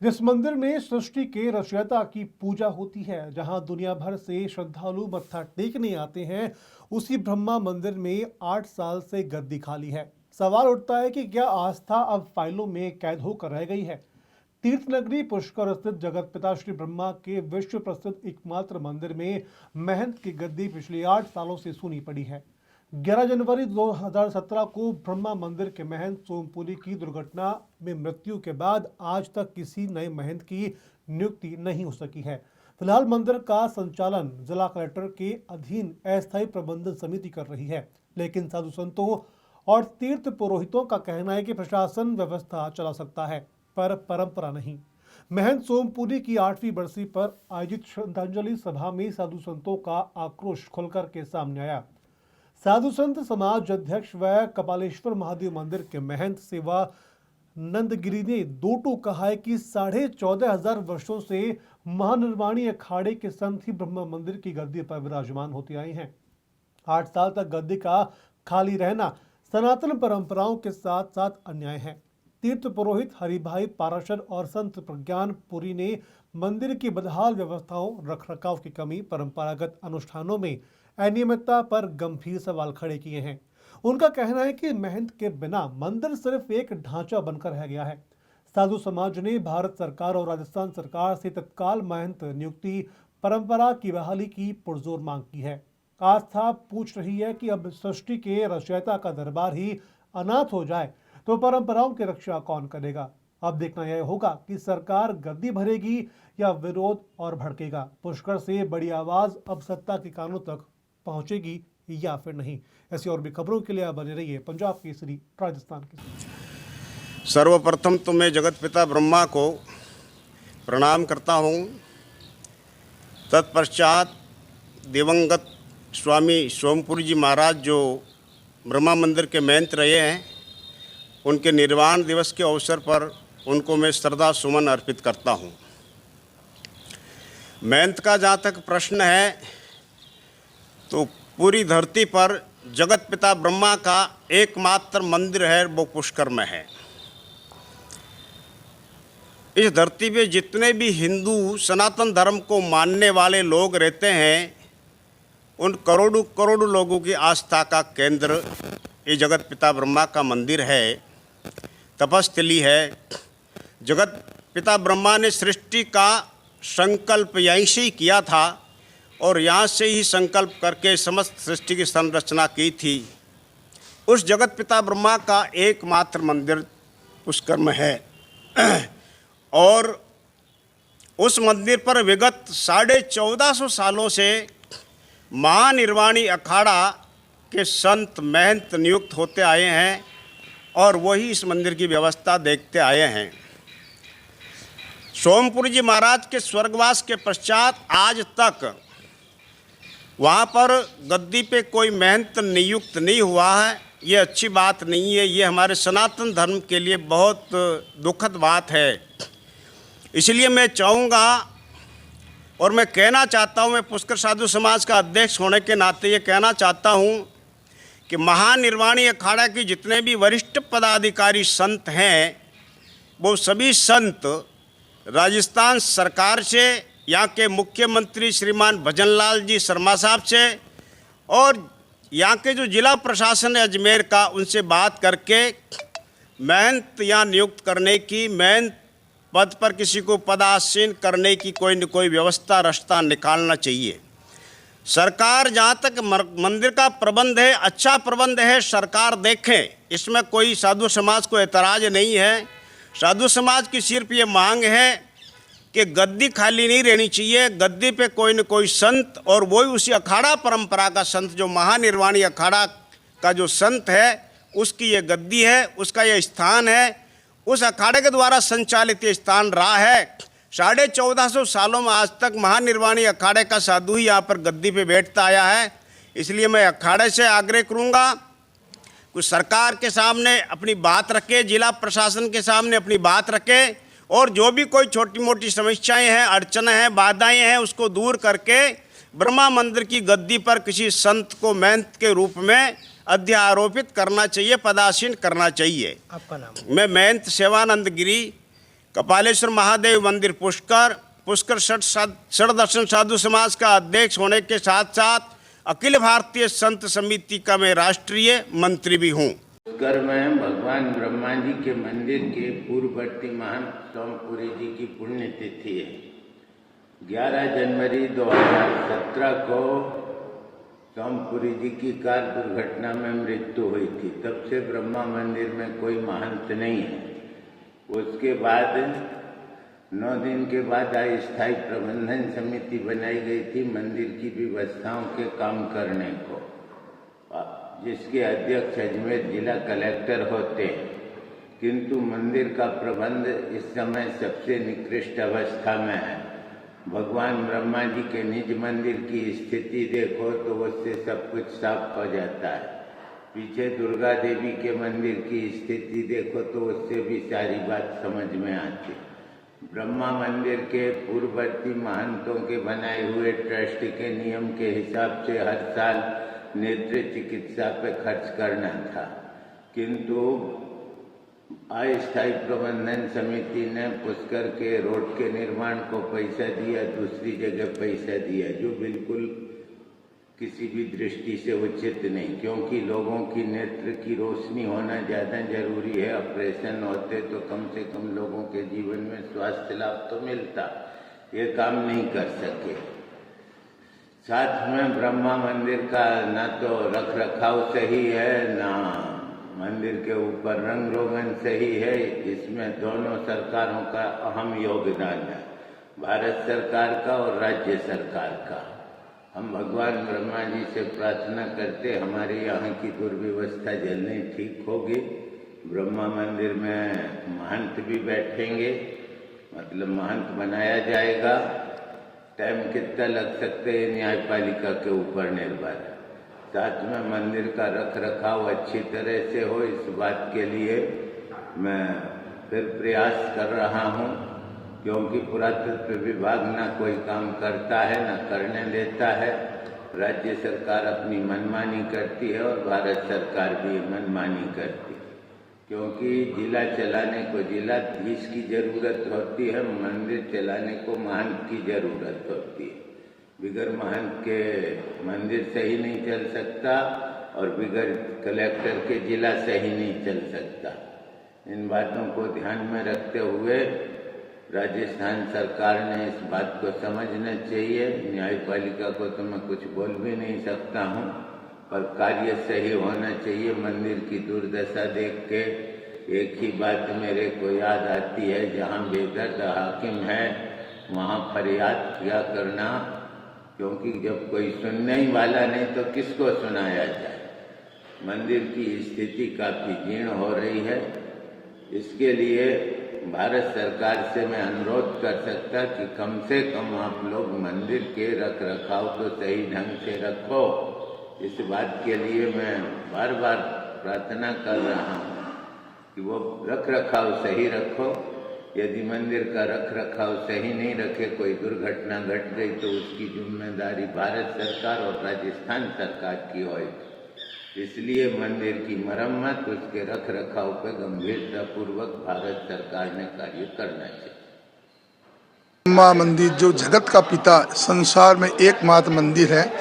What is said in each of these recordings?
जिस मंदिर में सृष्टि के रचयिता की पूजा होती है, जहां दुनिया भर से श्रद्धालु मत्था टेकने आते हैं, उसी ब्रह्मा मंदिर में 8 साल से गद्दी खाली है। सवाल उठता है कि क्या आस्था अब फाइलों में कैद होकर रह गई है। तीर्थ नगरी पुष्कर स्थित जगत पिता श्री ब्रह्मा के विश्व प्रसिद्ध एकमात्र मंदिर में महंत की गद्दी पिछले 8 सालों से सूनी पड़ी है। 11 जनवरी 2017 को ब्रह्मा मंदिर के महंत सोमपुरी की दुर्घटना में मृत्यु के बाद आज तक किसी नए महंत की नियुक्ति नहीं हो सकी है। फिलहाल मंदिर का संचालन जिला कलेक्टर के अधीन अस्थायी प्रबंधन समिति कर रही है, लेकिन साधु संतों और तीर्थ पुरोहितों का कहना है कि प्रशासन व्यवस्था चला सकता है, पर परंपरा नहीं। महंत सोमपुरी की 8वीं बरसी पर आयोजित श्रद्धांजलि सभा में साधु संतों का आक्रोश खुलकर के सामने आया। साधु संत समाज अध्यक्ष व कपालेश्वर महादेव मंदिर के महंत सेवा नंदगिरी ने दो टूक कहा है कि 14,500 वर्षों से महानिर्वाणी अखाड़े के संत ही ब्रह्मा मंदिर की गद्दी पर विराजमान होते आए हैं। 8 साल तक गद्दी का खाली रहना सनातन परंपराओं के साथ साथ अन्याय है। तीर्थ पुरोहित हरिभाई पाराशर और संत प्रज्ञान पुरी ने मंदिर की बदहाल व्यवस्थाओं, रखरखाव की कमी, परंपरागत अनुष्ठानों में अनियमितता पर गंभीर सवाल खड़े किए हैं। उनका कहना है कि महंत के बिना मंदिर सिर्फ एक ढांचा बनकर रह गया है। साधु समाज ने भारत सरकार और राजस्थान सरकार से तत्काल महंत नियुक्ति, परंपरा की बहाली की पुरजोर मांग की है। आस्था पूछ रही है कि अब सृष्टि के रचयिता का दरबार ही अनाथ हो जाए तो परंपराओं की रक्षा कौन करेगा। अब देखना यह होगा कि सरकार गद्दी भरेगी या विरोध और भड़केगा। पुष्कर से बड़ी आवाज अब सत्ता के कानों तक पहुंचेगी या फिर नहीं। ऐसी और भी खबरों के लिए आप बने रहिए पंजाब केसरी राजस्थान केसरी। सर्वप्रथम तो मैं जगत पिता ब्रह्मा को प्रणाम करता हूँ। तत्पश्चात दिवंगत स्वामी सोमपुरी जी महाराज जो ब्रह्मा मंदिर के महंत रहे हैं, उनके निर्वाण दिवस के अवसर पर उनको मैं श्रद्धा सुमन अर्पित करता हूँ। महंत का जहाँ तक प्रश्न है तो पूरी धरती पर जगत पिता ब्रह्मा का एकमात्र मंदिर है, वो पुष्कर में है। इस धरती पे जितने भी हिंदू सनातन धर्म को मानने वाले लोग रहते हैं, उन करोड़ों करोड़ों लोगों की आस्था का केंद्र ये जगत पिता ब्रह्मा का मंदिर है, तपस्थली है। जगत पिता ब्रह्मा ने सृष्टि का संकल्प यहीं से ही किया था और यहाँ से ही संकल्प करके समस्त सृष्टि की संरचना की थी। उस जगत पिता ब्रह्मा का एकमात्र मंदिर पुष्कर में है और उस मंदिर पर विगत 1450 सालों से महानिर्वाणी अखाड़ा के संत महंत नियुक्त होते आए हैं और वही इस मंदिर की व्यवस्था देखते आए हैं। सोमपुरी जी महाराज के स्वर्गवास के पश्चात आज तक वहाँ पर गद्दी पे कोई महंत नियुक्त नहीं हुआ है। ये अच्छी बात नहीं है, ये हमारे सनातन धर्म के लिए बहुत दुखद बात है। इसलिए मैं चाहूँगा और मैं कहना चाहता हूँ, मैं पुष्कर साधु समाज का अध्यक्ष होने के नाते ये कहना चाहता हूँ कि महानिर्वाणी अखाड़ा के जितने भी वरिष्ठ पदाधिकारी संत हैं, वो सभी संत राजस्थान सरकार से, यहाँ के मुख्यमंत्री श्रीमान भजनलाल जी शर्मा साहब से और यहाँ के जो जिला प्रशासन है अजमेर का, उनसे बात करके महंत यहाँ नियुक्त करने की, महंत पद पर किसी को पदासीन करने की कोई न कोई व्यवस्था रास्ता निकालना चाहिए। सरकार जहाँ तक मंदिर का प्रबंध है, अच्छा प्रबंध है, सरकार देखे, इसमें कोई साधु समाज को एतराज़ नहीं है। साधु समाज की सिर्फ ये मांग है कि गद्दी खाली नहीं रहनी चाहिए, गद्दी पे कोई न कोई संत, और वही उसी अखाड़ा परंपरा का संत, जो महानिर्वाणी अखाड़ा का जो संत है, उसकी ये गद्दी है, उसका ये स्थान है, उस अखाड़े के द्वारा संचालित ये स्थान रहा है। 1450 सालों में आज तक महानिर्वाणी अखाड़े का साधु ही यहाँ पर गद्दी पे बैठता आया है। इसलिए मैं अखाड़े से आग्रह करूँगा कुछ सरकार के सामने अपनी बात रखे, जिला प्रशासन के सामने अपनी बात रखे और जो भी कोई छोटी मोटी समस्याएं हैं, अड़चनें हैं, बाधाएं हैं, उसको दूर करके ब्रह्मा मंदिर की गद्दी पर किसी संत को महंत के रूप में अध्यारोपित करना चाहिए, पदासीन करना चाहिए। आपका नाम? मैं महंत सेवानंद गिरी कपालेश्वर महादेव मंदिर पुष्कर षट दर्शन साधु समाज का अध्यक्ष होने के साथ साथ अखिल भारतीय संत समिति का मैं राष्ट्रीय मंत्री भी हूँ। पुष्कर में भगवान ब्रह्मा जी के मंदिर के पूर्ववर्ती महंत सोमपुरी जी की पुण्यतिथि है। 11 जनवरी 2017 को सोमपुरी जी की कार दुर्घटना में मृत्यु हुई थी। तब से ब्रह्मा मंदिर में कोई महंत नहीं है। उसके बाद 9 दिन के बाद अस्थायी प्रबंधन समिति बनाई गई थी मंदिर की व्यवस्थाओं के काम करने को, जिसके अध्यक्ष अजमेर जिला कलेक्टर होते हैं। किंतु मंदिर का प्रबंध इस समय सबसे निकृष्ट अवस्था में है। भगवान ब्रह्मा जी के निज मंदिर की स्थिति देखो तो उससे सब कुछ साफ हो जाता है। पीछे दुर्गा देवी के मंदिर की स्थिति देखो तो उससे भी सारी बात समझ में आती। ब्रह्मा मंदिर के पूर्ववर्ती महंतों के बनाए हुए ट्रस्ट के नियम के हिसाब से हर साल नेत्र चिकित्सा पे खर्च करना था, किंतु अस्थायी प्रबंधन समिति ने पुष्कर के रोड के निर्माण को पैसा दिया, दूसरी जगह पैसा दिया, जो बिल्कुल किसी भी दृष्टि से उचित नहीं, क्योंकि लोगों की नेत्र की रोशनी होना ज़्यादा जरूरी है। ऑपरेशन होते तो कम से कम लोगों के जीवन में स्वास्थ्य लाभ तो मिलता, ये काम नहीं कर सके। साथ में ब्रह्मा मंदिर का ना तो रख रखाव सही है, ना मंदिर के ऊपर रंग रोगन सही है। इसमें दोनों सरकारों का अहम योगदान है, भारत सरकार का और राज्य सरकार का। हम भगवान ब्रह्मा जी से प्रार्थना करते हमारी यहाँ की दुर्व्यवस्था जल्दी ठीक होगी। ब्रह्मा मंदिर में महंत भी बैठेंगे, मतलब महंत बनाया जाएगा। टाइम कितना लग सकते हैं न्यायपालिका के ऊपर निर्भर है। साथ में मंदिर का रख रखाव अच्छी तरह से हो, इस बात के लिए मैं फिर प्रयास कर रहा हूँ, क्योंकि पुरातत्व विभाग ना कोई काम करता है ना करने देता है। राज्य सरकार अपनी मनमानी करती है और भारत सरकार भी मनमानी करती है, क्योंकि जिला चलाने को जिलाधीश की जरूरत होती है, मंदिर चलाने को महंत की जरूरत होती है। बिगर महंत के मंदिर सही नहीं चल सकता और बिगर कलेक्टर के जिला सही नहीं चल सकता। इन बातों को ध्यान में रखते हुए राजस्थान सरकार ने इस बात को समझना चाहिए। न्यायपालिका को तो मैं कुछ बोल भी नहीं सकता हूँ, पर कार्य सही होना चाहिए। मंदिर की दुर्दशा देख के एक ही बात मेरे को याद आती है, जहाँ बेदर्द हाकिम है वहाँ फरियाद क्या करना, क्योंकि जब कोई सुनने ही वाला नहीं तो किसको सुनाया जाए। मंदिर की स्थिति काफ़ी जीर्ण हो रही है। इसके लिए भारत सरकार से मैं अनुरोध कर सकता कि कम से कम आप लोग मंदिर के रख रखाव तो सही ढंग से रखो। इस बात के लिए मैं बार बार प्रार्थना कर रहा हूँ कि वो रख रखाव सही रखो। यदि मंदिर का रख रखाव सही नहीं रखे, कोई दुर्घटना घट गई तो उसकी जिम्मेदारी भारत सरकार और राजस्थान सरकार की होगी। इसलिए मंदिर की मरम्मत, उसके रख रखाव पर गंभीरता पूर्वक भारत सरकार ने कार्य करना चाहिए। ब्रह्मा मंदिर जो जगत का पिता, संसार में एकमात्र मंदिर है,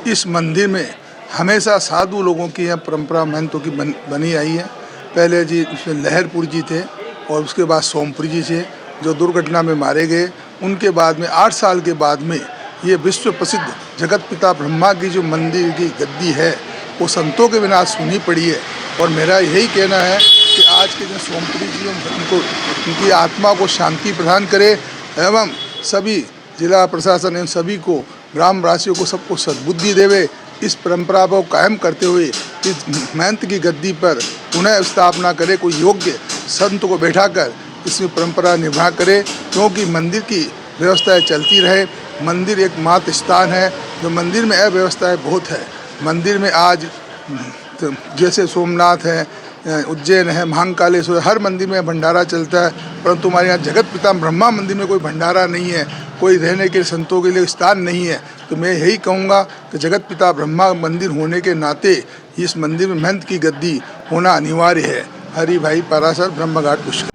इस मंदिर में हमेशा साधु लोगों की यह परंपरा महंतों की बनी आई है। पहले जी उसमें लहरपुर जी थे और उसके बाद सोमपुरी जी थे जो दुर्घटना में मारे गए। उनके बाद में 8 साल के बाद में ये विश्व प्रसिद्ध जगत पिता ब्रह्मा की जो मंदिर की गद्दी है वो संतों के बिना सुनी पड़ी है। और मेरा यही कहना है कि आज के जो सोमपुरी जी उनको उनकी आत्मा को शांति प्रदान करे एवं सभी जिला प्रशासन इन सभी को, ग्रामवासियों को, सबको सद्बुद्धि देवे। इस परंपरा को कायम करते हुए इस महंत की गद्दी पर पुनः स्थापना करे, कोई योग्य संत को बैठाकर इसमें परंपरा निभा करे, क्योंकि मंदिर की व्यवस्थाएं चलती रहे। मंदिर एक मात्र स्थान है, जो मंदिर में अव्यवस्थाएं बहुत है। मंदिर में आज जैसे सोमनाथ है, उज्जैन है, महाकालेश्वर, हर मंदिर में भंडारा चलता है, परंतु हमारे यहाँ जगत पिता ब्रह्मा मंदिर में कोई भंडारा नहीं है, कोई रहने के संतों के लिए स्थान नहीं है। तो मैं यही कहूँगा कि जगत पिता ब्रह्मा मंदिर होने के नाते इस मंदिर में महंत की गद्दी होना अनिवार्य है। हरि भाई पराशर ब्रह्मघाट पुष्कर।